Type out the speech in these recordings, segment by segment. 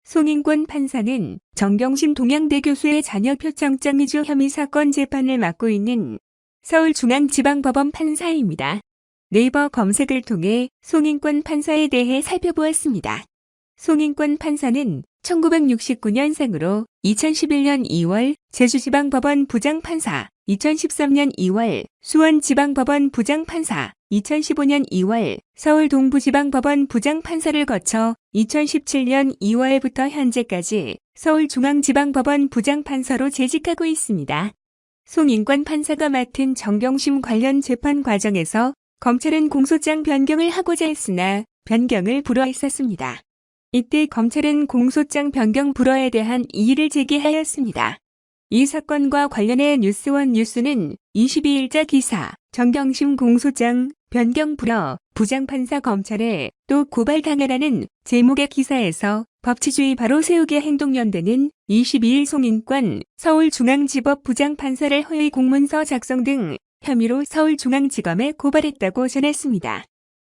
송인권 판사는 정경심 동양대 교수의 자녀 표창장 위조 혐의 사건 재판을 맡고 있는 서울중앙지방법원 판사입니다. 네이버 검색을 통해 송인권 판사에 대해 살펴보았습니다. 송인권 판사는 1969년생으로 2011년 2월 제주지방법원 부장판사, 2013년 2월 수원지방법원 부장판사, 2015년 2월 서울 동부지방법원 부장판사를 거쳐 2017년 2월부터 현재까지 서울중앙지방법원 부장판사로 재직하고 있습니다. 송인권 판사가 맡은 정경심 관련 재판 과정에서 검찰은 공소장 변경을 하고자 했으나 변경을 불허했었습니다. 이때 검찰은 공소장 변경 불허에 대한 이의를 제기하였습니다. 이 사건과 관련해 뉴스원 뉴스는 22일자 기사 정경심 공소장 변경 불허 부장판사 검찰에 또 고발당하라는 제목의 기사에서 법치주의 바로 세우기 행동연대는 22일 송인권 서울중앙지법 부장판사를 허위 공문서 작성 등 혐의로 서울중앙지검에 고발했다고 전했습니다.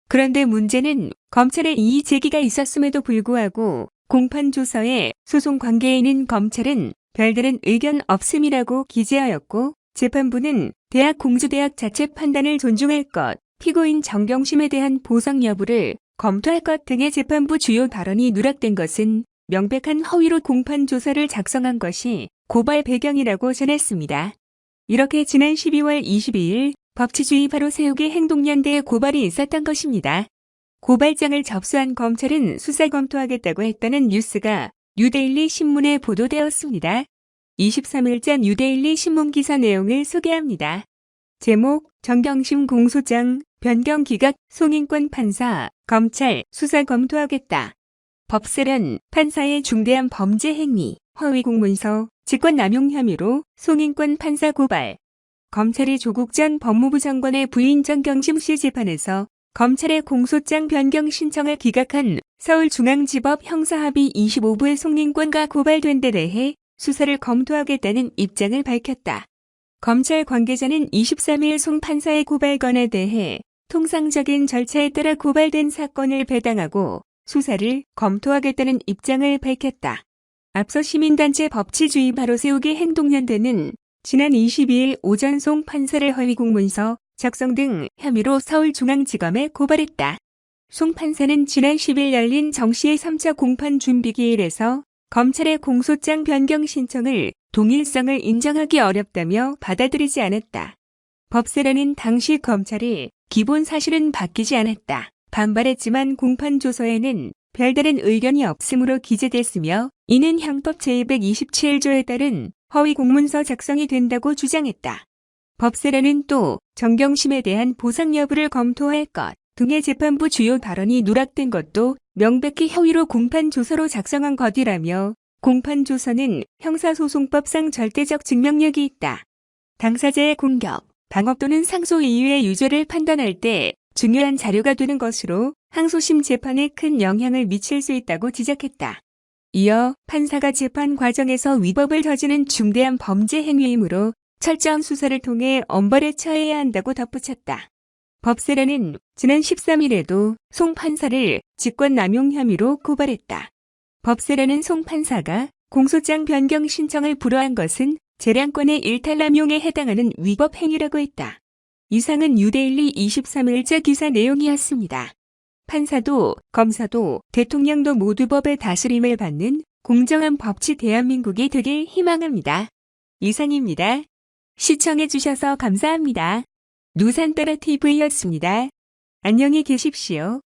그런데 문제는 검찰의 이의 제기가 있었음에도 불구하고 공판조서에 소송 관계에 있는 검찰은 별다른 의견 없음이라고 기재하였고 재판부는 대학 공주대학 자체 판단을 존중할 것, 피고인 정경심에 대한 보상 여부를 검토할 것 등의 재판부 주요 발언이 누락된 것은 명백한 허위로 공판조서를 작성한 것이 고발 배경이라고 전했습니다. 이렇게 지난 12월 22일 법치주의 바로 세우기 행동연대에 고발이 있었던 것입니다. 고발장을 접수한 검찰은 수사 검토하겠다고 했다는 뉴스가 뉴데일리 신문에 보도되었습니다. 23일자 뉴데일리 신문 기사 내용을 소개합니다. 제목, 정경심 공소장, 변경 기각, 송인권 판사, 검찰, 수사 검토하겠다. 법세련, 판사의 중대한 범죄 행위, 허위 공문서, 직권남용 혐의로 송인권 판사 고발. 검찰이 조국 전 법무부 장관의 부인 정경심 씨 재판에서 검찰의 공소장 변경 신청을 기각한 서울중앙지법 형사합의 25부의 송인권과 고발된 데 대해 수사를 검토하겠다는 입장을 밝혔다. 검찰 관계자는 23일 송 판사의 고발건에 대해 통상적인 절차에 따라 고발된 사건을 배당하고 수사를 검토하겠다는 입장을 밝혔다. 앞서 시민단체 법치주의 바로 세우기 행동연대는 지난 22일 오전 송 판사를 허위 공문서 작성 등 혐의로 서울중앙지검에 고발했다. 송 판사는 지난 10일 열린 정씨의 3차 공판 준비기일에서 검찰의 공소장 변경 신청을 동일성을 인정하기 어렵다며 받아들이지 않았다. 법세련은 당시 검찰이 기본 사실은 바뀌지 않았다. 반발했지만 공판조서에는 별다른 의견이 없으므로 기재됐으며 이는 형법 제227조에 따른 허위 공문서 작성이 된다고 주장했다. 법세련은 또 정경심에 대한 보상 여부를 검토할 것 등의 재판부 주요 발언이 누락된 것도 명백히 허위로 공판조서로 작성한 것이라며 공판조서는 형사소송법상 절대적 증명력이 있다. 당사자의 공격, 방업 또는 상소 이유의 유죄를 판단할 때 중요한 자료가 되는 것으로 항소심 재판에 큰 영향을 미칠 수 있다고 지적했다. 이어 판사가 재판 과정에서 위법을 저지른 중대한 범죄 행위이므로 철저한 수사를 통해 엄벌에 처해야 한다고 덧붙였다. 법세련은 지난 13일에도 송 판사를 직권남용 혐의로 고발했다. 법세련은 송 판사가 공소장 변경 신청을 불허한 것은 재량권의 일탈남용에 해당하는 위법 행위라고 했다. 이상은 뉴데일리 23일자 기사 내용이었습니다. 판사도 검사도 대통령도 모두 법의 다스림을 받는 공정한 법치 대한민국이 되길 희망합니다. 이상입니다. 시청해주셔서 감사합니다. 누산따라TV였습니다. 안녕히 계십시오.